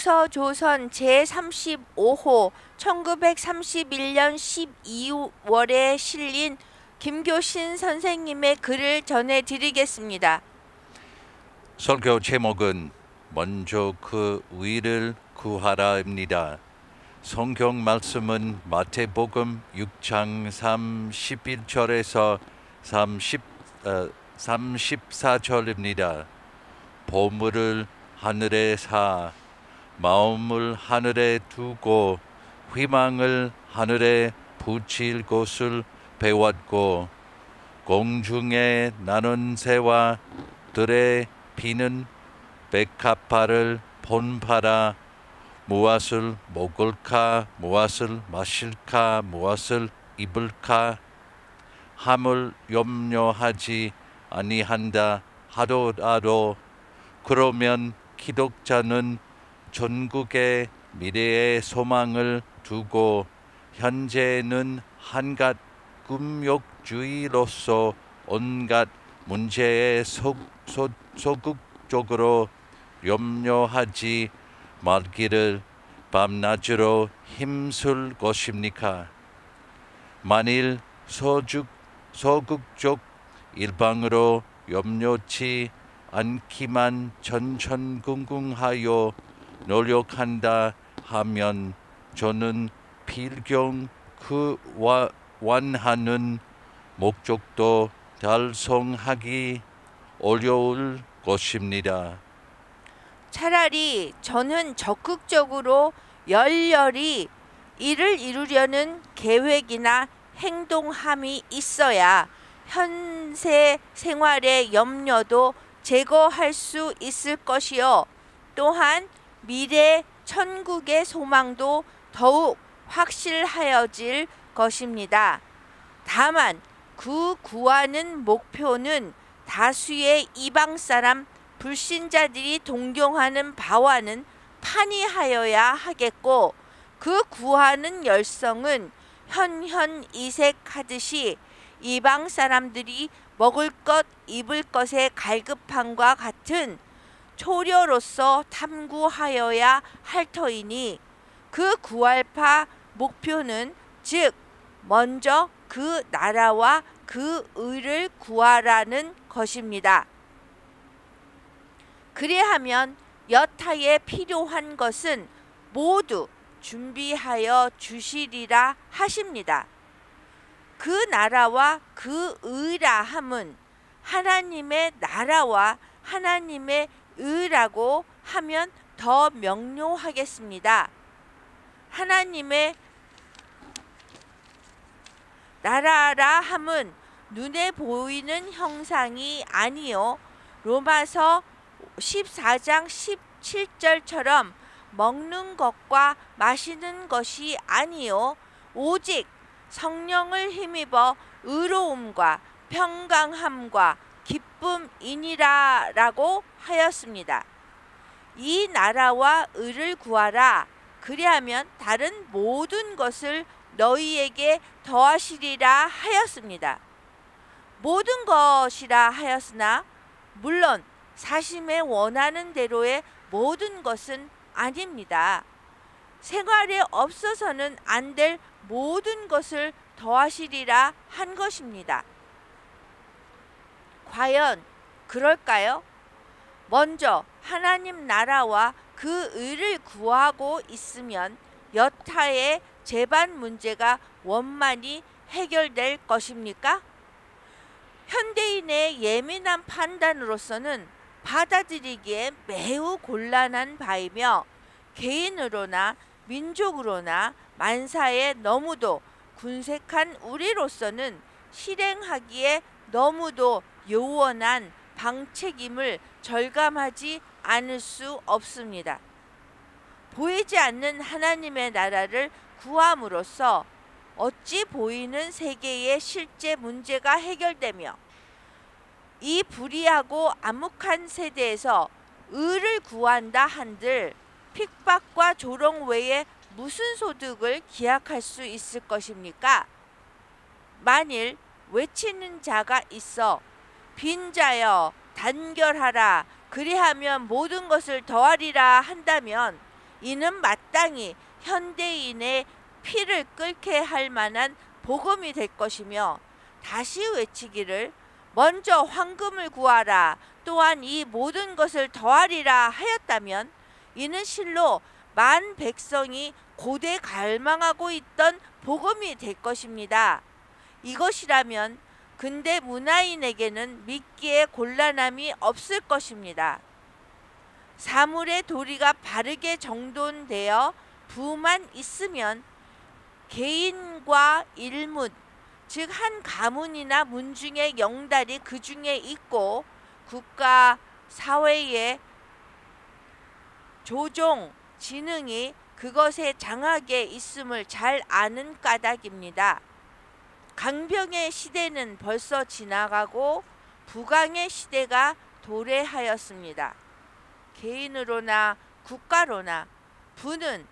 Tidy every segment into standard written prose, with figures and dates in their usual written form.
동서조선 제35호 1931년 12월에 실린 김교신 선생님의 글을 전해드리겠습니다. 설교 제목은 먼저 그 의를 구하라입니다. 성경 말씀은 마태복음 6장 31절에서 34절입니다. 보물을 하늘에 사 마음을 하늘에 두고 희망을 하늘에 붙일 것을 배웠고 공중에 나는 새와 들에 피는 백합화를 본받아 무엇을 먹을까 무엇을 마실까 무엇을 입을까 함을 염려하지 아니한다 하더라도 그러면 기독자는 전국의 미래의 소망을 두고 현재는 한갓 금욕주의로서 온갖 문제에 소극적으로 염려하지 말기를 밤낮으로 힘쓸 것입니까? 만일 소극적 일방으로 염려치 않기만 전천궁궁하여 노력한다 하면 저는 필경 그 원하는 목적도 달성하기 어려울 것입니다. 차라리 저는 적극적으로 열렬히 이를 이루려는 계획이나 행동함이 있어야 현세 생활의 염려도 제거할 수 있을 것이요. 또한 미래 천국의 소망도 더욱 확실하여질 것입니다. 다만 그 구하는 목표는 다수의 이방 사람 불신자들이 동경하는 바와는 판이하여야 하겠고 그 구하는 열성은 현현이색하듯이 이방 사람들이 먹을 것 입을 것의 갈급함과 같은 초려로서 탐구하여야 할 터이니 그 구할파 목표는 즉 먼저 그 나라와 그 의를 구하라는 것입니다. 그래하면 여타에 필요한 것은 모두 준비하여 주시리라 하십니다. 그 나라와 그 의라 함은 하나님의 나라와 하나님의 의라고 하면 더 명료하겠습니다. 하나님의 나라라 함은 눈에 보이는 형상이 아니요 로마서 14장 17절처럼 먹는 것과 마시는 것이 아니요 오직 성령을 힘입어 의로움과 평강함과 기쁨이니라 라고 하였습니다. 이 나라와 의를 구하라. 그리하면 다른 모든 것을 너희에게 더하시리라 하였습니다. 모든 것이라 하였으나 물론 사심에 원하는 대로의 모든 것은 아닙니다. 생활에 없어서는 안 될 모든 것을 더하시리라 한 것입니다. 과연 그럴까요? 먼저 하나님 나라와 그 의를 구하고 있으면 여타의 재반 문제가 원만히 해결될 것입니까? 현대인의 예민한 판단으로서는 받아들이기에 매우 곤란한 바이며 개인으로나 민족으로나 만사에 너무도 군색한 우리로서는 실행하기에 너무도 요원한 방책임을 절감하지 않을 수 없습니다. 보이지 않는 하나님의 나라를 구함으로써 어찌 보이는 세계의 실제 문제가 해결되며 이 불의하고 암묵한 세대에서 의를 구한다 한들 핍박과 조롱 외에 무슨 소득을 기약할 수 있을 것입니까? 만일 외치는 자가 있어 빈자여 단결하라 그리하면 모든 것을 더하리라 한다면 이는 마땅히 현대인의 피를 끓게 할 만한 복음이 될 것이며, 다시 외치기를 먼저 황금을 구하라 또한 이 모든 것을 더하리라 하였다면, 이는 실로 만 백성이 고대 갈망하고 있던 복음이 될 것입니다. 이것이라면 근대 문화인에게는 믿기에 곤란함이 없을 것입니다. 사물의 도리가 바르게 정돈되어 부만 있으면 개인과 일문, 즉 한 가문이나 문중의 영달이 그 중에 있고 국가, 사회의 조종, 지능이 그것에 장하게 있음을 잘 아는 까닭입니다. 강병의 시대는 벌써 지나가고 부강의 시대가 도래하였습니다. 개인으로나 국가로나 부는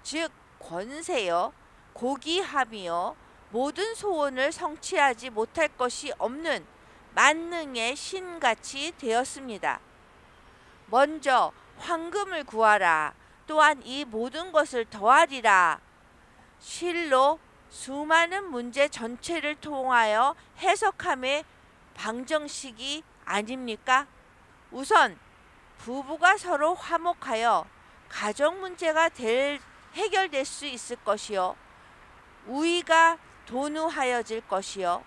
즉 권세요, 고기함이요, 모든 소원을 성취하지 못할 것이 없는 만능의 신같이 되었습니다. 먼저 황금을 구하라 또한 이 모든 것을 더하리라. 실로 수많은 문제 전체를 통하여 해석함의 방정식이 아닙니까? 우선 부부가 서로 화목하여 가정 문제가 해결될 수 있을 것이요, 우위가 도누하여질 것이요,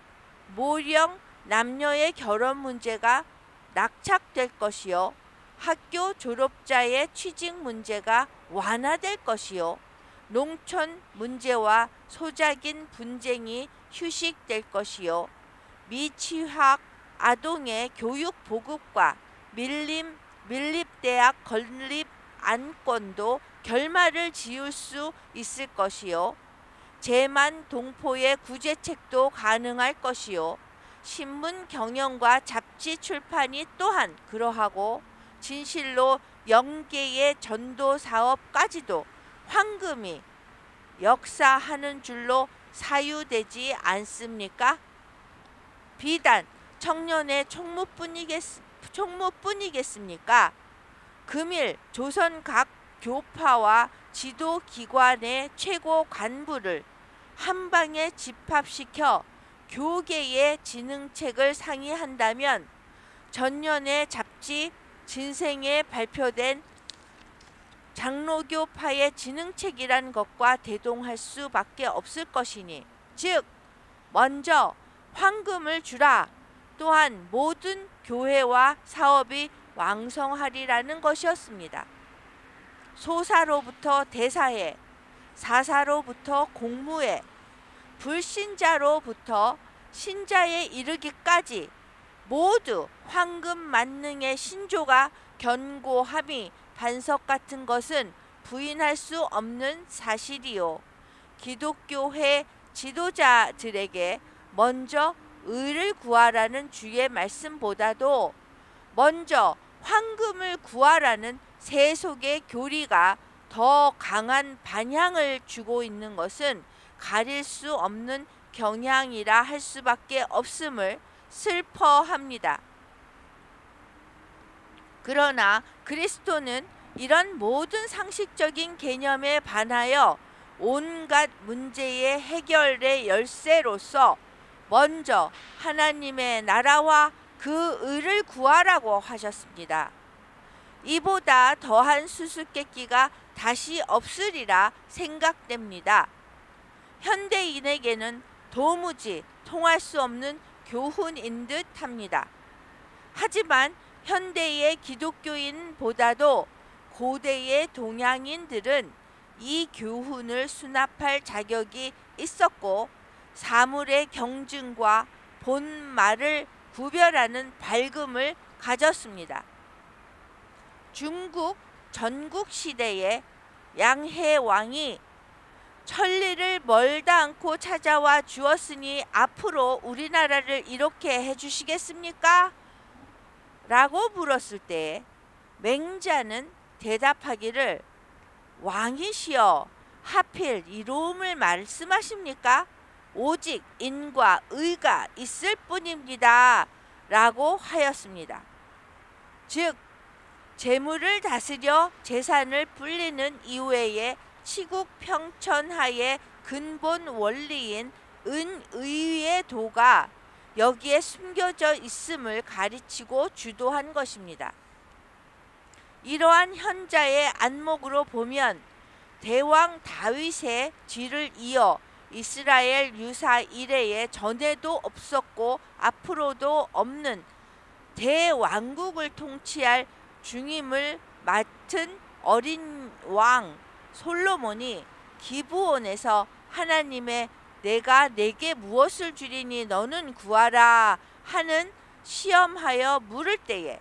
모령 남녀의 결혼 문제가 낙착될 것이요, 학교 졸업자의 취직 문제가 완화될 것이요, 농촌 문제와 소작인 분쟁이 휴식될 것이요, 미취학 아동의 교육 보급과 밀립대학 건립 안건도 결말을 지을 수 있을 것이요, 제만 동포의 구제책도 가능할 것이요, 신문 경영과 잡지 출판이 또한 그러하고 진실로 영계의 전도 사업까지도 황금이 역사하는 줄로 사유되지 않습니까? 비단 청년의 총무뿐이겠습니까? 금일 조선 각 교파와 지도기관의 최고 간부를 한방에 집합시켜 교계의 진흥책을 상의한다면 전년의 잡지 진생에 발표된 장로교파의 진흥책이란 것과 대동할 수밖에 없을 것이니, 즉 먼저 황금을 주라 또한 모든 교회와 사업이 왕성하리라는 것이었습니다. 소사로부터 대사회, 사사로부터 공무회, 불신자로부터 신자에 이르기까지 모두 황금 만능의 신조가 견고함이 반석 같은 것은 부인할 수 없는 사실이요, 기독교회 지도자들에게 먼저 의를 구하라는 주의 말씀보다도 먼저 황금을 구하라는 세속의 교리가 더 강한 반향을 주고 있는 것은 가릴 수 없는 경향이라 할 수밖에 없음을 슬퍼합니다. 그러나 그리스도는 이런 모든 상식적인 개념에 반하여 온갖 문제의 해결의 열쇠로서 먼저 하나님의 나라와 그 의를 구하라고 하셨습니다. 이보다 더한 수수께끼가 다시 없으리라 생각됩니다. 현대인에게는 도무지 통할 수 없는 교훈인 듯 합니다. 하지만 현대의 기독교인보다도 고대의 동양인들은 이 교훈을 수납할 자격이 있었고 사물의 경증과 본말을 구별하는 밝음을 가졌습니다. 중국 전국 시대에 양해왕이 천리를 멀다 않고 찾아와 주었으니 앞으로 우리나라를 이렇게 해주시겠습니까? 라고 물었을 때 맹자는 대답하기를, 왕이시여 하필 이로움을 말씀하십니까? 오직 인과 의가 있을 뿐입니다. 라고 하였습니다. 즉 재물을 다스려 재산을 불리는 이외에 치국평천하의 근본 원리인 은의의 도가 여기에 숨겨져 있음을 가르치고 주도한 것입니다. 이러한 현자의 안목으로 보면 대왕 다윗의 뒤를 이어 이스라엘 유사 이래에 전에도 없었고 앞으로도 없는 대왕국을 통치할 중임을 맡은 어린 왕 솔로몬이 기브온에서 하나님의 내가 내게 무엇을 주리니 너는 구하라 하는 시험하여 물을 때에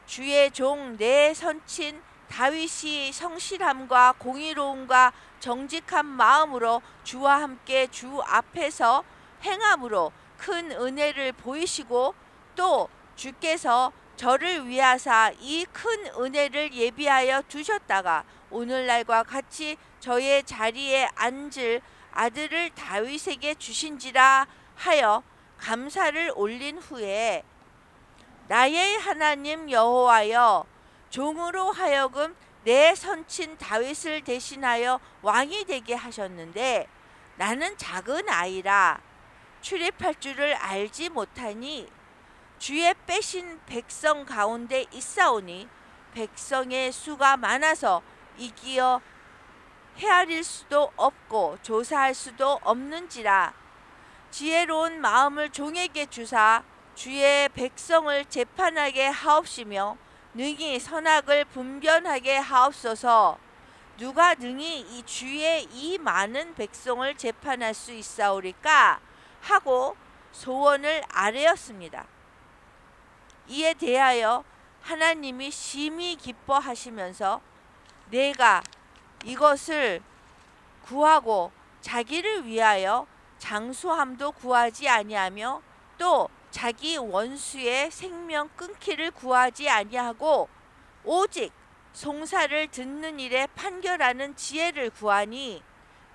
주의 종 내 선친 다윗이 성실함과 공의로움과 정직한 마음으로 주와 함께 주 앞에서 행함으로 큰 은혜를 보이시고 또 주께서 저를 위하사 이 큰 은혜를 예비하여 두셨다가 오늘날과 같이 저의 자리에 앉을 아들을 다윗에게 주신지라 하여 감사를 올린 후에 나의 하나님 여호와여 종으로 하여금 내 선친 다윗을 대신하여 왕이 되게 하셨는데 나는 작은 아이라 출입할 줄을 알지 못하니 주의 빼신 백성 가운데 있사오니 백성의 수가 많아서 이기어 헤아릴 수도 없고 조사할 수도 없는지라 지혜로운 마음을 종에게 주사 주의 백성을 재판하게 하옵시며 능히 선악을 분별하게 하옵소서. 누가 능히 이 주의 이 많은 백성을 재판할 수 있사오리까 하고 소원을 아뢰었습니다. 이에 대하여 하나님이 심히 기뻐하시면서 내가 이것을 구하고 자기를 위하여 장수함도 구하지 아니하며 또 자기 원수의 생명 끊기를 구하지 아니하고 오직 송사를 듣는 일에 판결하는 지혜를 구하니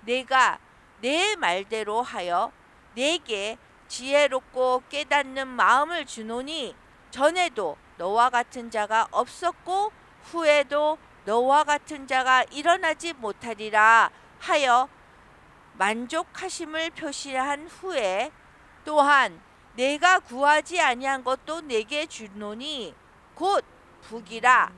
내가 내 말대로 하여 내게 지혜롭고 깨닫는 마음을 주노니 전에도 너와 같은 자가 없었고 후에도 너와 같은 자가 일어나지 못하리라 하여 만족하심을 표시한 후에 또한 내가 구하지 아니한 것도 내게 주노니 곧 북이라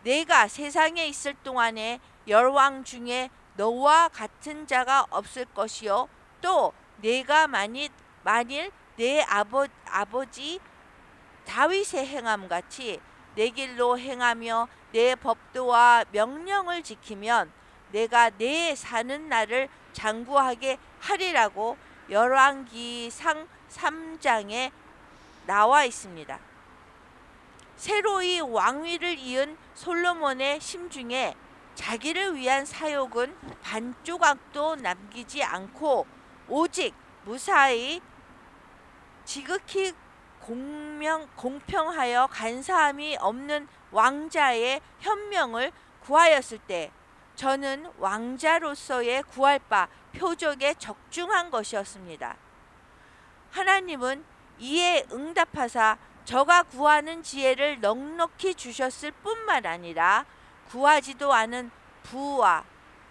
내가 세상에 있을 동안에 열왕 중에 너와 같은 자가 없을 것이요 또 내가 만일 내 아버지 다윗의 행함같이 내 길로 행하며 내 법도와 명령을 지키면 내가 내 사는 날을 장구하게 하리라고 열왕기상 3장에 나와 있습니다. 새로이 왕위를 이은 솔로몬의 심중에 자기를 위한 사욕은 반조각도 남기지 않고 오직 무사히 지극히 공평하여 간사함이 없는 왕자의 현명을 구하였을 때 저는 왕자로서의 구할 바 표적에 적중한 것이었습니다. 하나님은 이에 응답하사 저가 구하는 지혜를 넉넉히 주셨을 뿐만 아니라 구하지도 않은 부와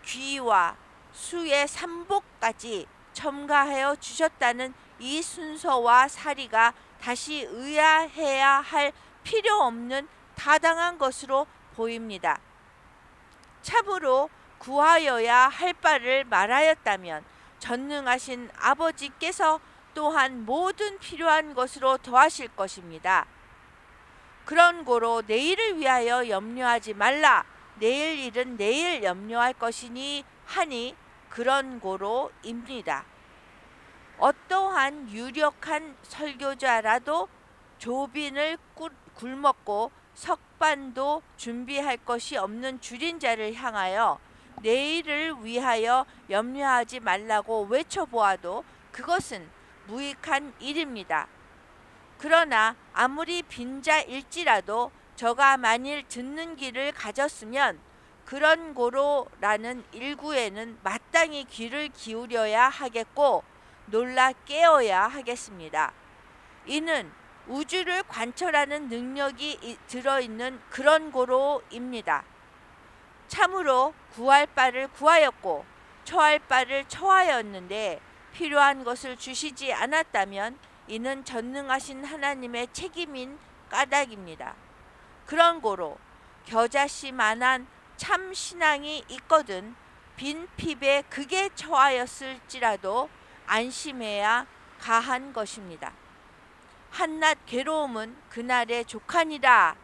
귀와 수의 삼복까지 첨가하여 주셨다는 이 순서와 사리가 다시 의아해야 할 필요 없는 타당한 것으로 보입니다. 참으로 구하여야 할 바를 말하였다면 전능하신 아버지께서 또한 모든 필요한 것으로 더하실 것입니다. 그런 고로 내일을 위하여 염려하지 말라. 내일 일은 내일 염려할 것이니 하니 그런 고로입니다. 어떠한 유력한 설교자라도 조빈을 굶었고 석반도 준비할 것이 없는 줄인 자를 향하여 내일을 위하여 염려하지 말라고 외쳐보아도 그것은 무익한 일입니다. 그러나 아무리 빈자일지라도 저가 만일 듣는 귀를 가졌으면 그런 고로라는 일구에는 마땅히 귀를 기울여야 하겠고 놀라 깨어야 하겠습니다. 이는 우주를 관철하는 능력이 들어있는 그런 고로입니다. 참으로 구할 바를 구하였고 처할 바를 처하였는데 필요한 것을 주시지 않았다면 이는 전능하신 하나님의 책임인 까닭입니다. 그런 고로 겨자씨만한 참 신앙이 있거든 빈 핍에 극에 처하였을지라도 안심해야 가한 것입니다. 한낱 괴로움은 그날의 족하니라.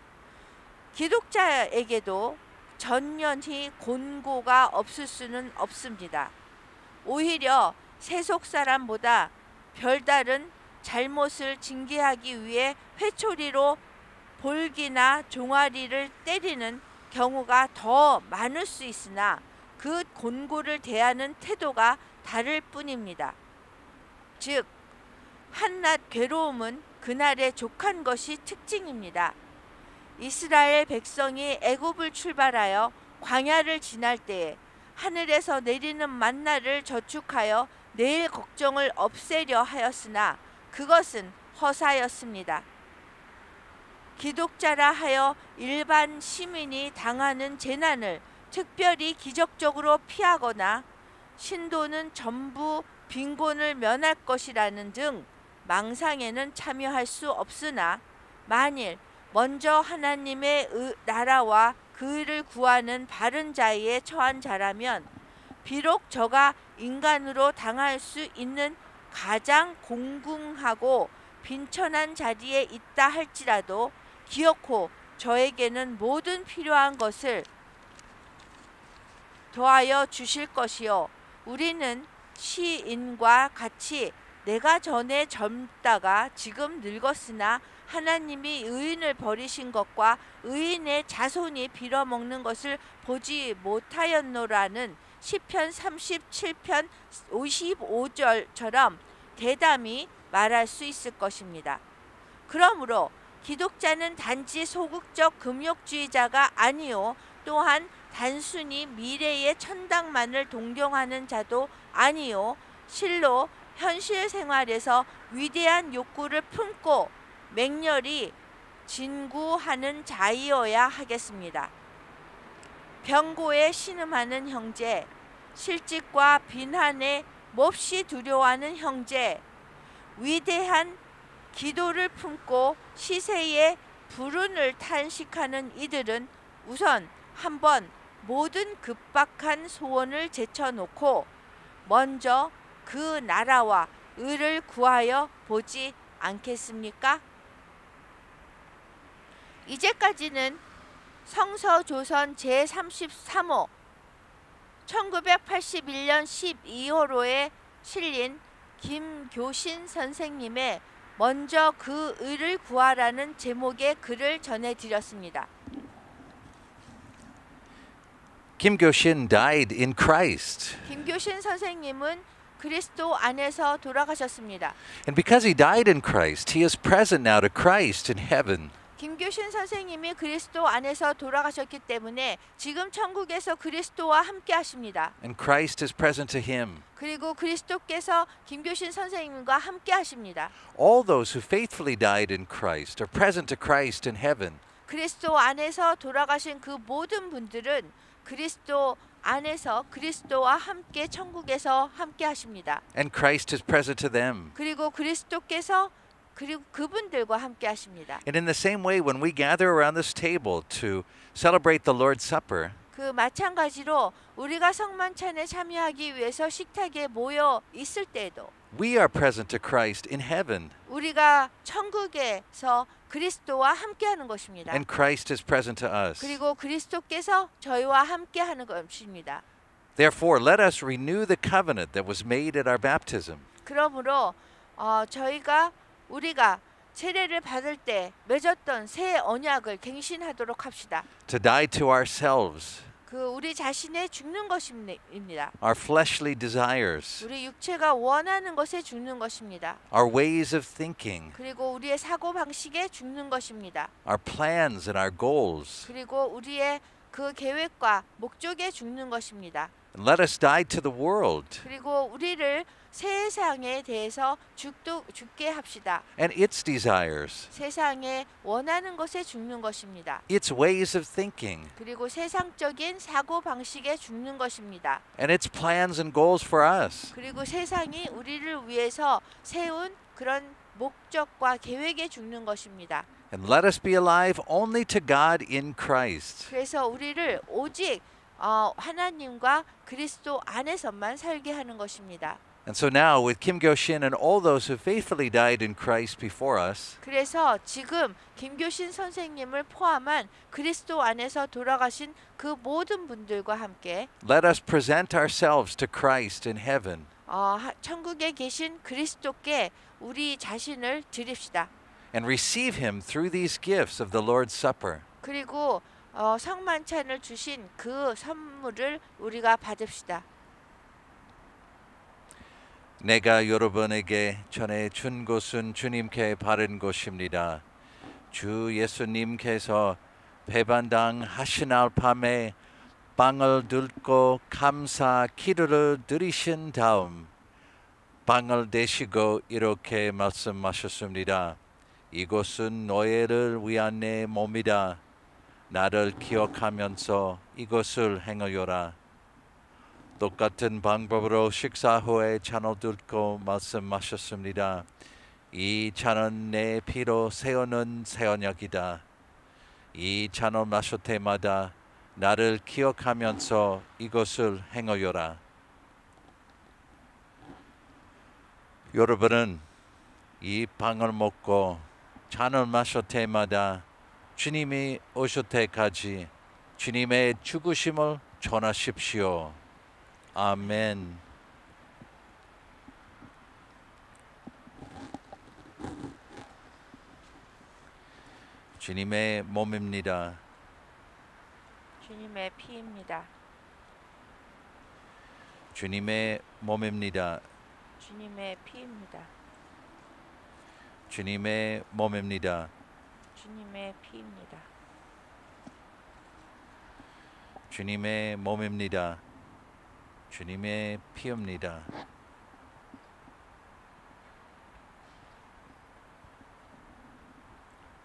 기독자에게도 전년히 곤고가 없을 수는 없습니다. 오히려 세속 사람보다 별다른 잘못을 징계하기 위해 회초리로 볼기나 종아리를 때리는 경우가 더 많을 수 있으나 그 곤고를 대하는 태도가 다를 뿐입니다. 즉 한낱 괴로움은 그날에 족한 것이 특징입니다. 이스라엘 백성이 애굽을 출발하여 광야를 지날 때에 하늘에서 내리는 만나를 저축하여 내일 걱정을 없애려 하였으나 그것은 허사였습니다. 기독자라 하여 일반 시민이 당하는 재난을 특별히 기적적으로 피하거나 신도는 전부 빈곤을 면할 것이라는 등 망상에는 참여할 수 없으나 만일 먼저 하나님의 나라와 그 의를 구하는 바른 자에 처한 자라면 비록 저가 인간으로 당할 수 있는 가장 공궁하고 빈천한 자리에 있다 할지라도 기어코 저에게는 모든 필요한 것을 더하여 주실 것이요 우리는 시인과 같이 내가 전에 젊다가 지금 늙었으나 하나님이 의인을 버리신 것과 의인의 자손이 빌어먹는 것을 보지 못하였노라는 시편 37편 55절처럼 대담히 말할 수 있을 것입니다. 그러므로 기독자는 단지 소극적 금욕주의자가 아니요 또한 단순히 미래의 천당만을 동경하는 자도 아니요 실로 현실 생활에서 위대한 욕구를 품고 맹렬히 진구하는 자이어야 하겠습니다. 병고에 신음하는 형제, 실직과 비난에 몹시 두려워하는 형제, 위대한 기도를 품고 시세의 불운을 탄식하는 이들은 우선 한번 모든 급박한 소원을 제쳐놓고 먼저 그 나라와 의를 구하여 보지 않겠습니까? 이제까지는 성서조선 제33호 1981년 12호로에 실린 김교신 선생님의 먼저 그 의를 구하라는 제목의 글을 전해드렸습니다. Kim Gyo-shin died in Christ. 김교신 선생님은 그리스도 안에서 돌아가셨습니다. And because he died in Christ, he is present now to Christ in heaven. 김교신 선생님이 그리스도 안에서 돌아가셨기 때문에 지금 천국에서 그리스도와 함께 하십니다. And Christ is present to him. 그리고 그리스도께서 김교신 선생님과 함께 하십니다. All those who faithfully died in Christ are present to Christ in heaven. 그리스도 안에서 돌아가신 그 모든 분들은 그리스도 안에서 그리스도와 함께 천국에서 함께 하십니다. And Christ is present to them. 그리고 그리스도께서 그리고 그분들과 함께 하십니다. And in the same way, when we gather around this table to celebrate the Lord's Supper, 그 마찬가지로 우리가 성만찬에 참여하기 위해서 식탁에 모여 있을 때에도 we are present to Christ in heaven. 우리가 천국에서 그리스도와 함께하는 것입니다. And Christ is present to us. 그리고 그리스도께서 저희와 함께하는 것입니다. Therefore, let us renew the covenant that was made at our baptism. 그러므로 우리가 세례를 받을 때 맺었던 새 언약을 갱신하도록 합시다. To die to ourselves, 그 우리 자신에 죽는 것입니다. our fleshly desires, 우리 육체가 원하는 것에 죽는 것입니다. our ways of thinking, 그리고 우리의 사고 방식에 죽는 것입니다. our plans and our goals. 그리고 우리의 그 계획과 목적에 죽는 것입니다. And let us die to the world 그리고 우리를 세상에 대해서 죽게 합시다. and its desires, 세상에 원하는 것에 죽는 것입니다. its ways of thinking, 그리고 세상적인 사고 방식에 죽는 것입니다. and its plans and goals for us. 그리고 세상이 우리를 위해서 세운 그런 목적과 계획에 죽는 것입니다. And let us be alive only to God in Christ. 그래서 우리를 오직 하나님과 그리스도 안에서만 살게 하는 것입니다. And so now with Kim Gyo-shin and all those who faithfully died in Christ before us, 그래서 지금 김교신 선생님을 포함한 그리스도 안에서 돌아가신 그 모든 분들과 함께 let us present ourselves to Christ in heaven. 천국에 계신 그리스도께 우리 자신을 드립시다. And receive him through these gifts of the Lord's Supper. 그리고 성만찬을 주신 그 선물을 우리가 받읍시다. 내가 여러분에게 전해 준 것은 주님께 바른 것입니다. 주 예수님께서 배반당 하시날 밤에 빵을 들고 감사 기도를 드리신 다음 빵을 대시고 이렇게 말씀하셨습니다. 이것은 너희를 위한 내 몸이다. 나를 기억하면서 이것을 행하여라. 똑같은 방법으로 식사 후에 잔을 들고 말씀하셨습니다. 이 잔은 내 피로 세우는 새 언약이다. 이 잔을 마실 때마다 나를 기억하면서 이것을 행하여라. 여러분은 이 빵을 먹고 잔을 마실 때마다 주님이 오실 때까지 주님의 죽으심을 전하십시오. 아멘. 주님의 몸입니다. 주님의 피입니다. 주님의 몸입니다. 주님의 피입니다. 주님의 몸입니다. 주님의 피입니다. 주님의 몸입니다. 주님의 피입니다.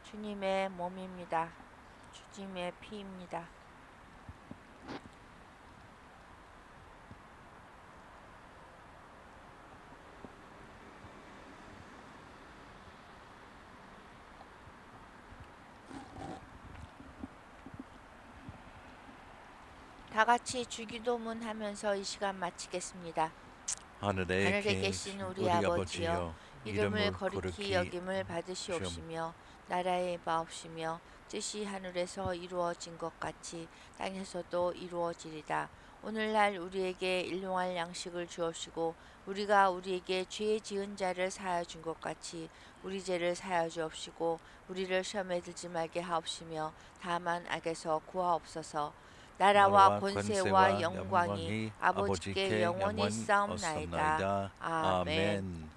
주님의 몸입니다. 주님의 피입니다. 다 같이 주기도문 하면서 이 시간 마치겠습니다. 하늘에 계신 우리 아버지여, 이름을 거룩히 여김을 받으시옵시며 나라의 마옵시며 뜻이 하늘에서 이루어진 것 같이 땅에서도 이루어지리다. 오늘날 우리에게 일용할 양식을 주옵시고 우리가 우리에게 죄 지은 자를 사하여 준 것 같이 우리 죄를 사하여 주옵시고 우리를 시험에 들지 말게 하옵시며 다만 악에서 구하옵소서. 나라와 권세와 영광이 아버지께 영원히 싸움나이다. 아멘.